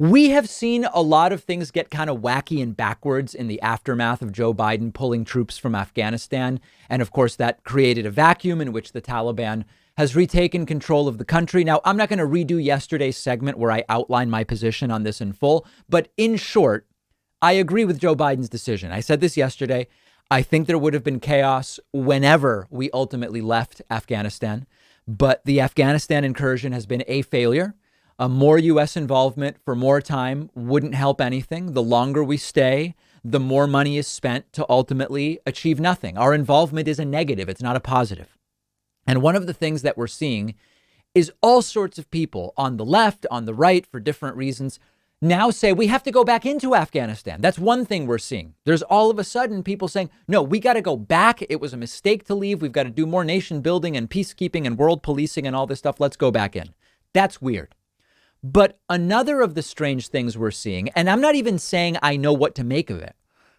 We have seen a lot of things get kind of wacky and backwards in the aftermath of Joe Biden pulling troops from Afghanistan. And of course, that created a vacuum in which the Taliban has retaken control of the country. Now, I'm not going to redo yesterday's segment where I outline my position on this in full. But in short, I agree with Joe Biden's decision. I said this yesterday. I think there would have been chaos whenever we ultimately left Afghanistan. But the Afghanistan incursion has been a failure. More U.S. involvement for more time wouldn't help anything. The longer we stay, the more money is spent to ultimately achieve nothing. Our involvement is a negative. It's not a positive. And one of the things that we're seeing is all sorts of people on the left, on the right, for different reasons, now say we have to go back into Afghanistan. That's one thing we're seeing. There's all of a sudden people saying, no, we got to go back. It was a mistake to leave. We've got to do more nation building and peacekeeping and world policing and all this stuff. Let's go back in. That's weird. But another of the strange things we're seeing, and I'm not even saying I know what to make of it,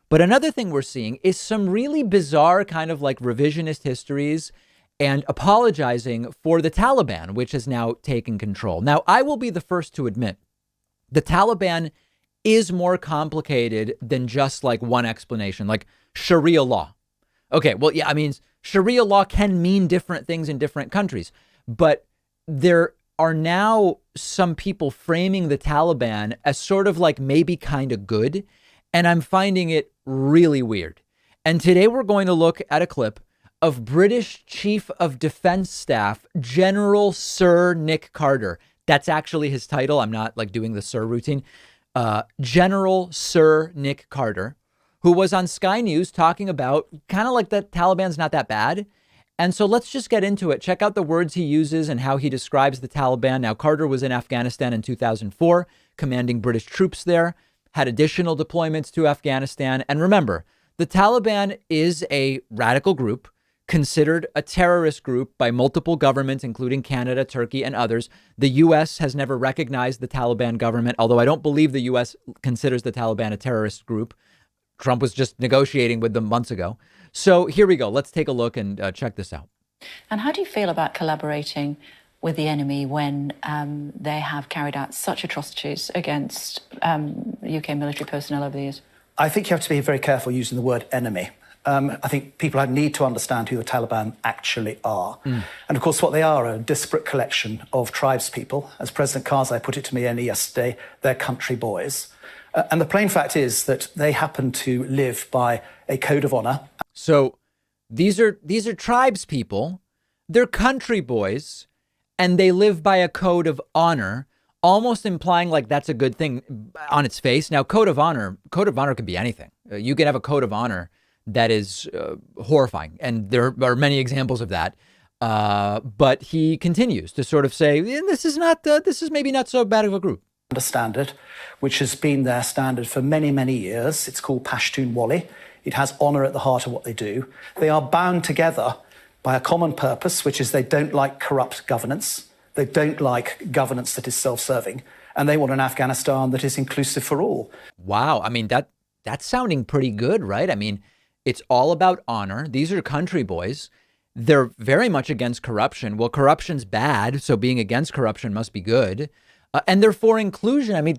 but another thing we're seeing is some really bizarre kind of like revisionist histories and apologizing for the Taliban, which has now taken control. Now, I will be the first to admit the Taliban is more complicated than just like one explanation, like Sharia law. OK, well, yeah, I mean, Sharia law can mean different things in different countries, but there are now some people framing the Taliban as sort of like maybe kind of good. And I'm finding it really weird. And today we're going to look at a clip of British Chief of Defense Staff, General Sir Nick Carter. That's actually his title. I'm not like doing the Sir routine. General Sir Nick Carter, who was on Sky News talking about kind of like the Taliban's not that bad. And so let's just get into it. Check out the words he uses and how he describes the Taliban. Now, Carter was in Afghanistan in 2004, commanding British troops there, had additional deployments to Afghanistan. And remember, the Taliban is a radical group considered a terrorist group by multiple governments, including Canada, Turkey, and others. The U.S. has never recognized the Taliban government, although I don't believe the U.S. considers the Taliban a terrorist group. Trump was just negotiating with them months ago. So here we go. Let's take a look and check this out. And how do you feel about collaborating with the enemy when they have carried out such atrocities against UK military personnel over the years? I think you have to be very careful using the word enemy. I think people need to understand who the Taliban actually are. And of course, what they are a disparate collection of tribespeople. As President Karzai put it to me only yesterday, they're country boys. And the plain fact is that they happen to live by a code of honor. So these are tribes people. They're country boys, and they live by a code of honor, almost implying like that's a good thing on its face. Now, code of honor can be anything. You can have a code of honor that is horrifying, and there are many examples of that. But he continues to sort of say, this is maybe not so bad of a group. Standard, which has been their standard for many, many years. It's called Pashtun Wali. It has honor at the heart of what they do. They are bound together by a common purpose, which is they don't like corrupt governance. They don't like governance that is self-serving. And they want an Afghanistan that is inclusive for all. Wow. I mean, that's sounding pretty good, right? I mean, it's all about honor. These are country boys. They're very much against corruption. Well, corruption's bad, so being against corruption must be good. And they're for inclusion. I mean,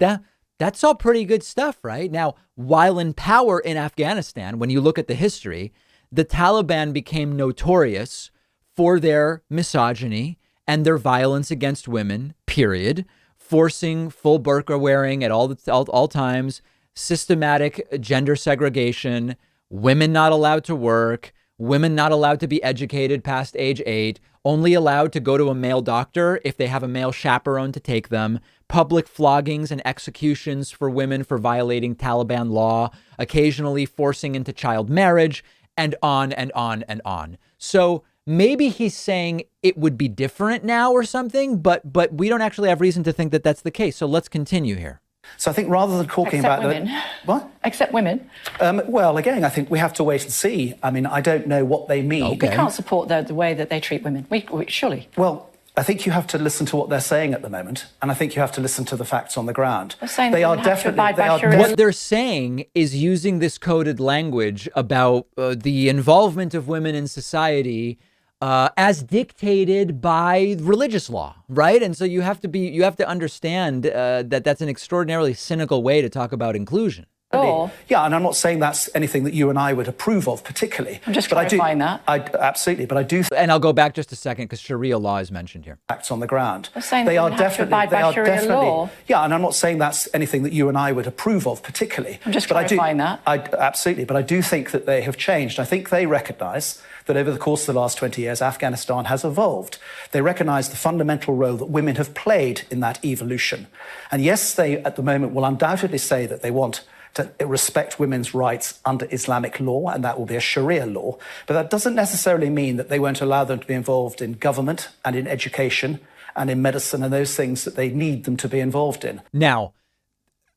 that's all pretty good stuff, right? Now, while in power in Afghanistan, when you look at the history, the Taliban became notorious for their misogyny and their violence against women, period, forcing full burqa wearing at all times, systematic gender segregation, women not allowed to work, women not allowed to be educated past age 8, only allowed to go to a male doctor if they have a male chaperone to take them, public floggings and executions for women for violating Taliban law, occasionally forcing into child marriage, and on and on and on. So maybe he's saying it would be different now or something, but we don't actually have reason to think that that's the case. So let's continue here. So I think rather than talking Except about women. What? Except women. Well, again, I think we have to wait and see. I mean, I don't know what they mean. We can't support the way that they treat women. We surely. Well, I think you have to listen to what they're saying at the moment, and I think you have to listen to the facts on the ground. They're saying they that are women have to definitely. abide by They are Sharia. What they're saying is using this coded language about the involvement of women in society as dictated by religious law, right? And so you have to understand that that's an extraordinarily cynical way to talk about inclusion. Or, yeah, and I'm not saying that's anything that you and I would approve of particularly. I'm just clarifying that. Absolutely, but I do. And I'll go back just a second because Sharia law is mentioned here. Facts on the ground. I'm saying they are definitely. They are Sharia law. Yeah, and I'm not saying that's anything that you and I would approve of particularly. I'm just clarifying that. Absolutely, but I do think that they have changed. I think they recognise that over the course of the last 20 years, Afghanistan has evolved. They recognise the fundamental role that women have played in that evolution. And yes, they at the moment will undoubtedly say that they want to respect women's rights under Islamic law, and that will be a Sharia law. But that doesn't necessarily mean that they won't allow them to be involved in government and in education and in medicine and those things that they need them to be involved in. Now,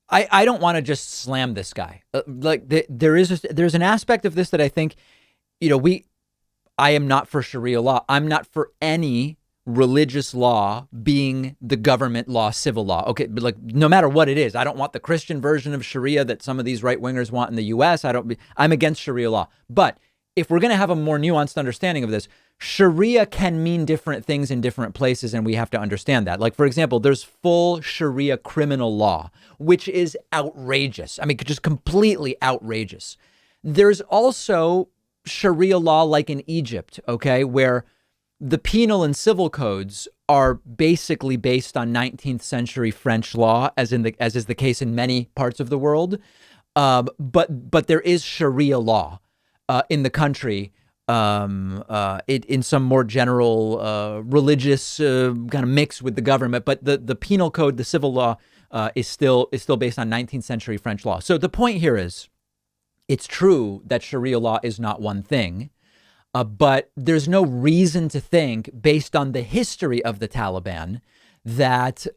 I don't want to just slam this guy. There's an aspect of this that I think, I am not for Sharia law. I'm not for any religious law being the government law, civil law. Okay, but like no matter what it is, I don't want the Christian version of Sharia that some of these right wingers want in the US. I'm against Sharia law. But if we're going to have a more nuanced understanding of this, Sharia can mean different things in different places, and we have to understand that. Like, for example, there's full Sharia criminal law, which is outrageous. I mean, just completely outrageous. There's also Sharia law like in Egypt, okay, where the penal and civil codes are basically based on 19th century French law, as is the case in many parts of the world. But there is Sharia law in the country in some more general religious kind of mix with the government. But the penal code, the civil law, is still based on 19th century French law. So the point here is, it's true that Sharia law is not one thing. But there's no reason to think, based on the history of the Taliban, that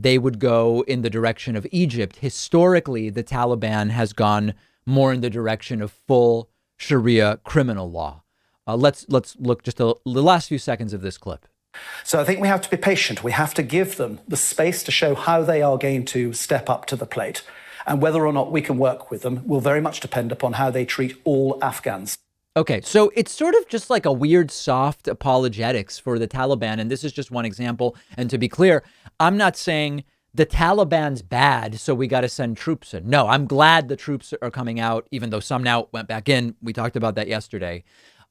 they would go in the direction of Egypt. Historically, the Taliban has gone more in the direction of full Sharia criminal law. Let's look just the last few seconds of this clip. So I think we have to be patient. We have to give them the space to show how they are going to step up to the plate. And whether or not we can work with them will very much depend upon how they treat all Afghans. Okay, so it's sort of just like a weird soft apologetics for the Taliban. And this is just one example. And to be clear, I'm not saying the Taliban's bad, so we got to send troops in. No, I'm glad the troops are coming out, even though some now went back in. We talked about that yesterday.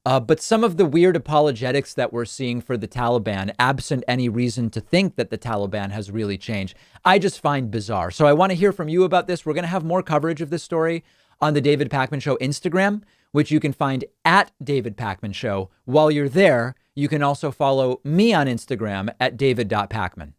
But some of the weird apologetics that we're seeing for the Taliban, absent any reason to think that the Taliban has really changed, I just find bizarre. So I want to hear from you about this. We're going to have more coverage of this story on the David Pakman Show Instagram, which you can find at David Pakman Show. While you're there, you can also follow me on Instagram at david.pakman.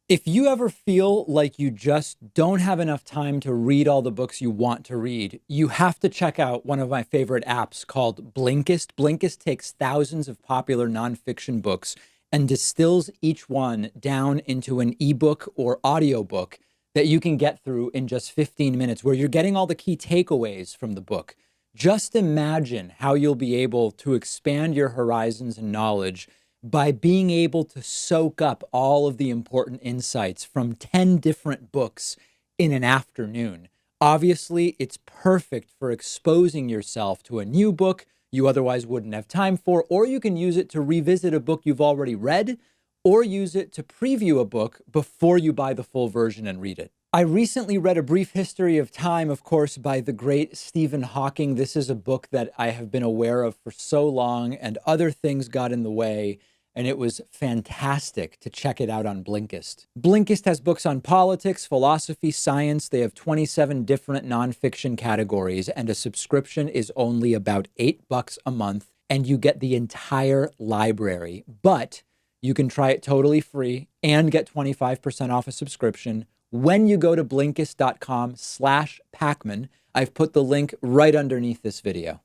If you ever feel like you just don't have enough time to read all the books you want to read, you have to check out one of my favorite apps called Blinkist. Blinkist takes thousands of popular nonfiction books and distills each one down into an ebook or audiobook that you can get through in just 15 minutes, where you're getting all the key takeaways from the book. Just imagine how you'll be able to expand your horizons and knowledge by being able to soak up all of the important insights from 10 different books in an afternoon. Obviously, it's perfect for exposing yourself to a new book you otherwise wouldn't have time for, or you can use it to revisit a book you've already read, or use it to preview a book before you buy the full version and read it. I recently read A Brief History of Time, of course, by the great Stephen Hawking. This is a book that I have been aware of for so long, and other things got in the way, and it was fantastic to check it out on Blinkist. Blinkist has books on politics, philosophy, science. They have 27 different nonfiction categories, and a subscription is only about $8 a month, and you get the entire library. But you can try it totally free and get 25% off a subscription when you go to Blinkist.com/Pakman. I've put the link right underneath this video.